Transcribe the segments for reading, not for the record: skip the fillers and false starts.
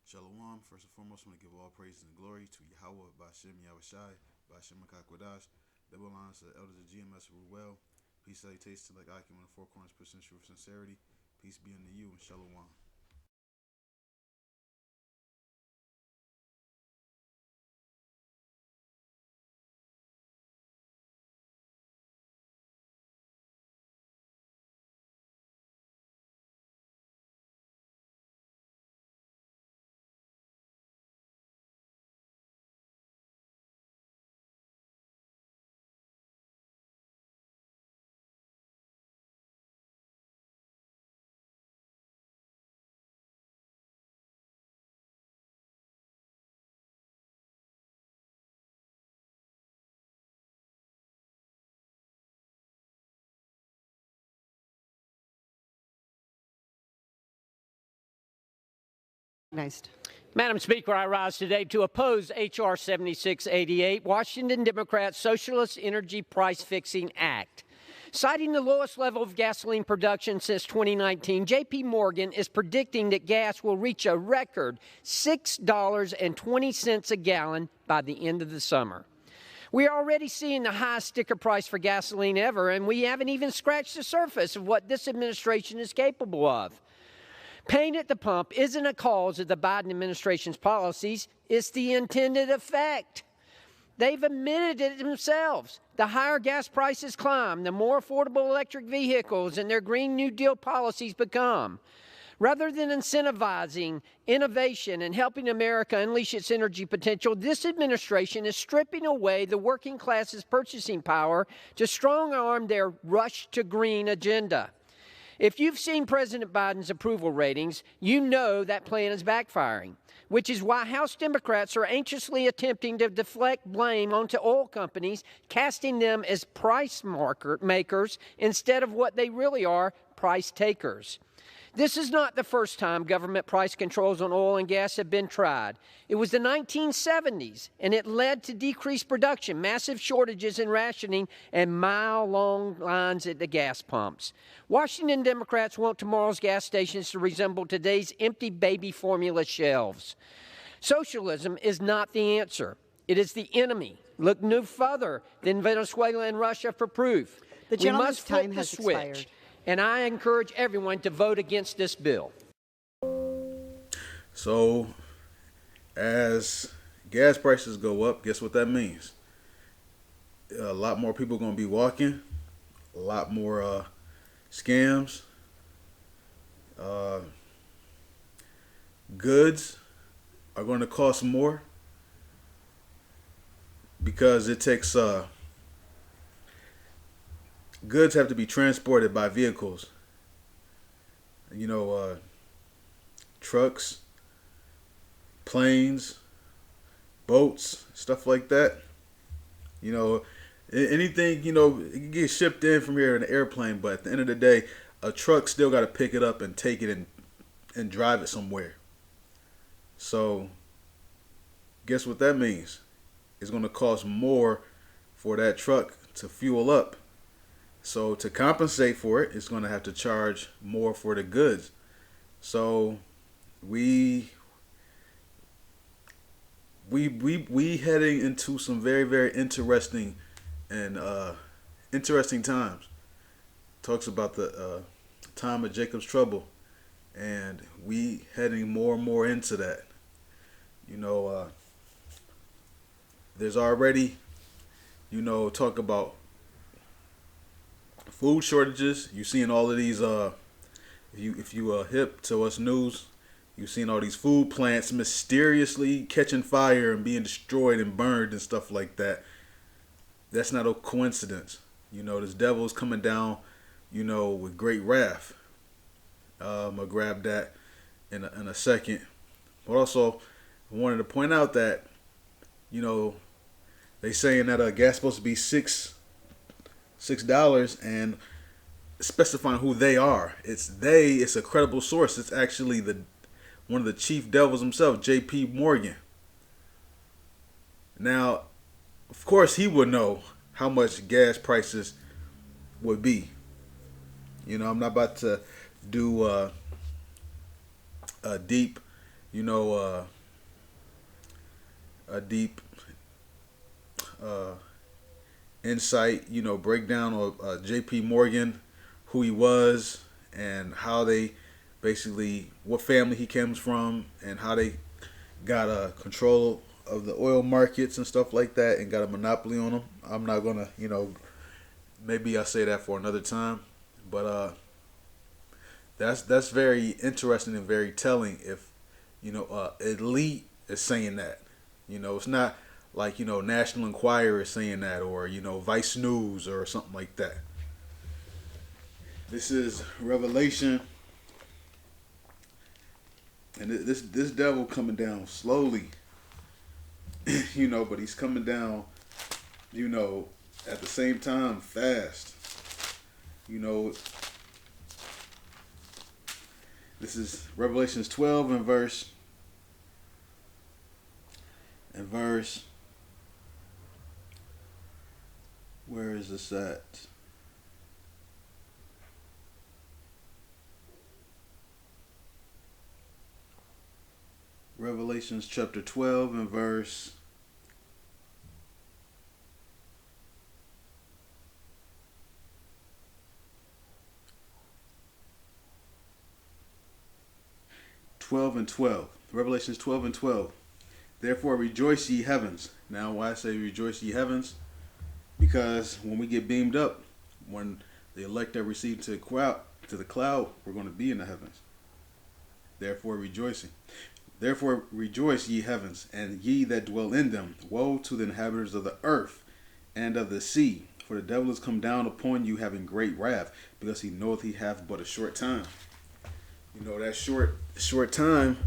Shalom. First and foremost, I want to give all praise and glory to Yahweh, Bashem Yahushai, Bashem Makakwadash. Double lines to the elders of GMS rule well. Peace, salutations to like Akim on the four corners, percent truth, sincerity. Peace be unto you and Shalom. Recognized. Madam Speaker, I rise today to oppose H.R. 7688, Washington Democrats' Socialist Energy Price Fixing Act. Citing the lowest level of gasoline production since 2019, J.P. Morgan is predicting that gas will reach a record $6.20 a gallon by the end of the summer. We are already seeing the highest sticker price for gasoline ever, and we haven't even scratched the surface of what this administration is capable of. Pain at the pump isn't a cause of the Biden administration's policies, it's the intended effect. They've admitted it themselves. The higher gas prices climb, the more affordable electric vehicles and their Green New Deal policies become. Rather than incentivizing innovation and helping America unleash its energy potential, this administration is stripping away the working class's purchasing power to strong arm their rush to green agenda. If you've seen President Biden's approval ratings, you know that plan is backfiring, which is why House Democrats are anxiously attempting to deflect blame onto oil companies, casting them as price makers instead of what they really are, price takers. This is not the first time government price controls on oil and gas have been tried. It was the 1970s, and it led to decreased production, massive shortages and rationing, and mile-long lines at the gas pumps. Washington Democrats want tomorrow's gas stations to resemble today's empty baby formula shelves. Socialism is not the answer. It is the enemy. Look no further than Venezuela and Russia for proof. The We gentleman's must flip time the has switch. expired. And I encourage everyone to vote against this bill. So, as gas prices go up, guess what that means? A lot more people are going to be walking, a lot more scams, uh, goods are going to cost more because it takes goods have to be transported by vehicles. You know, trucks, planes, boats, stuff like that. You know, anything, you know, it can get shipped in from here in an airplane, but at the end of the day, a truck still got to pick it up and take it and drive it somewhere. So, guess what that means? It's going to cost more for that truck to fuel up. So to compensate for it, it's going to have to charge more for the goods. So we heading into some very, very interesting and interesting times. Talks about the time of Jacob's trouble, and we heading more and more into that. You know, there's already, you know, talk about food shortages. You've seen all of these. If you hip to us news, you've seen all these food plants mysteriously catching fire and being destroyed and burned and stuff like that. That's not a coincidence. You know, this devil is coming down, you know, with great wrath. I'll grab that in a second. But also, I wanted to point out that, you know, they saying that gas supposed to be $6 and specifying who they are. It's a credible source. It's actually one of the chief devils himself, J.P. Morgan. Now, of course, he would know how much gas prices would be. You know, I'm not about to do a deep you know, a deep uh, insight, breakdown of J.P. Morgan, who he was, and how they basically, what family he comes from, and how they got control of the oil markets and stuff like that, and got a monopoly on them. I'm not gonna, maybe I'll say that for another time, but that's very interesting and very telling. If elite is saying that, it's not like National Enquirer is saying that, or Vice News or something like that. This is Revelation, and this devil coming down slowly, but he's coming down, at the same time fast. You know, this is Revelations 12 and verse. Where is this at? Revelations chapter 12 and verse 12 and 12. Revelations 12 and 12. Therefore rejoice ye heavens. Now why I say rejoice ye heavens? Because when we get beamed up, when the elect are received to the cloud, we're going to be in the heavens. Therefore rejoicing. Therefore rejoice ye heavens, and ye that dwell in them. Woe to the inhabitants of the earth and of the sea, for the devil is come down upon you having great wrath, because he knoweth he hath but a short time. That short time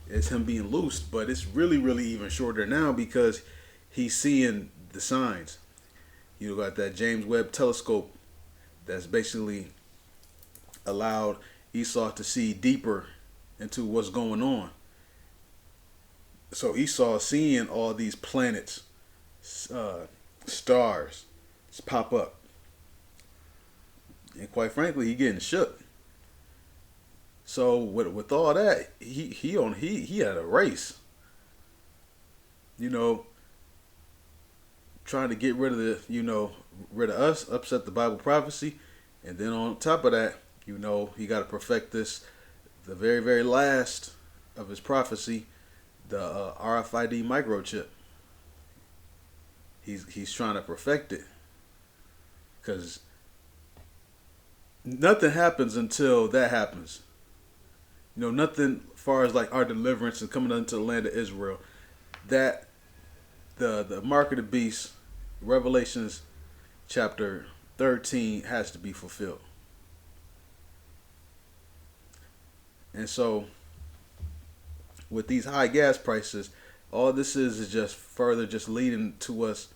is him being loosed, but it's really, really even shorter now because he's seeing the signs. You got that James Webb telescope that's basically allowed Esau to see deeper into what's going on. So Esau seeing all these planets, stars pop up, and quite frankly, he getting shook. So with all that, he had a race. Trying to get rid of rid of us, upset the Bible prophecy, and then on top of that, he got to perfect the very, very last of his prophecy, the RFID microchip. He's trying to perfect it, because nothing happens until that happens. Nothing as far as like our deliverance and coming into the land of Israel. That the mark of the beast, Revelations chapter 13, has to be fulfilled. And so with these high gas prices, all this is just further just leading to us,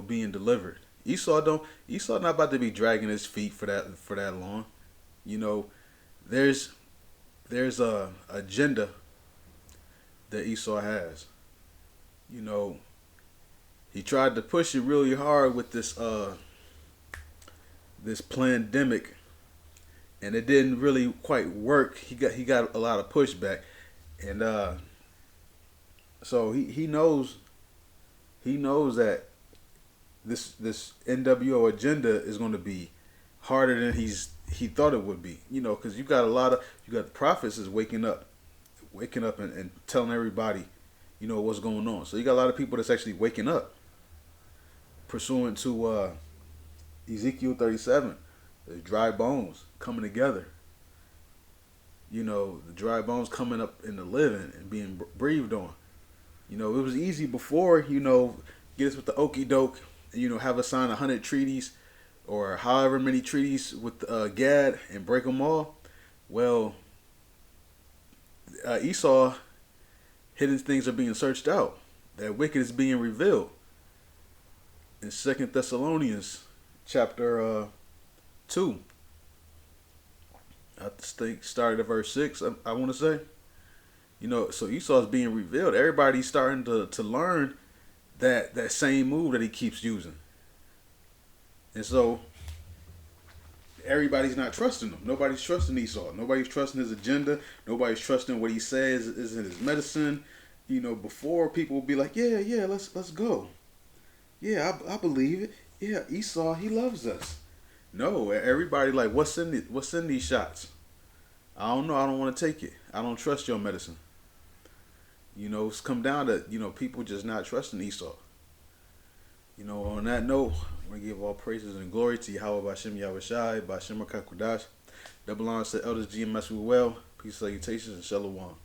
being delivered. Esau not about to be dragging his feet for that long. There's a agenda that Esau has. He tried to push it really hard with this pandemic, and it didn't really quite work. He got a lot of pushback, and so he knows that this NWO agenda is going to be harder than he thought it would be. Because you got the prophets is waking up and telling everybody, what's going on. So you got a lot of people that's actually waking up, pursuant to Ezekiel 37, the dry bones coming together. The dry bones coming up in the living and being breathed on. It was easy before, get us with the okie doke, have us sign 100 treaties or however many treaties with Gad and break them all. Well, Esau, hidden things are being searched out. That wicked is being revealed. In 2 Thessalonians chapter 2, I think started at verse 6, I want to say. So Esau's being revealed. Everybody's starting to learn that same move that he keeps using. And so everybody's not trusting him. Nobody's trusting Esau. Nobody's trusting his agenda. Nobody's trusting what he says is in his medicine. You know, before people would be like, yeah, let's go. Yeah, I believe it. Yeah, Esau, he loves us. No, everybody like, what's in these shots? I don't know. I don't want to take it. I don't trust your medicine. You know, it's come down to, people just not trusting Esau. You know, on that note, I want to give all praises and glory to Yahweh Bashem Yahushai, Bashem HaKakodash. Double honor to Elders GMS we well. Peace, salutations, and shalom.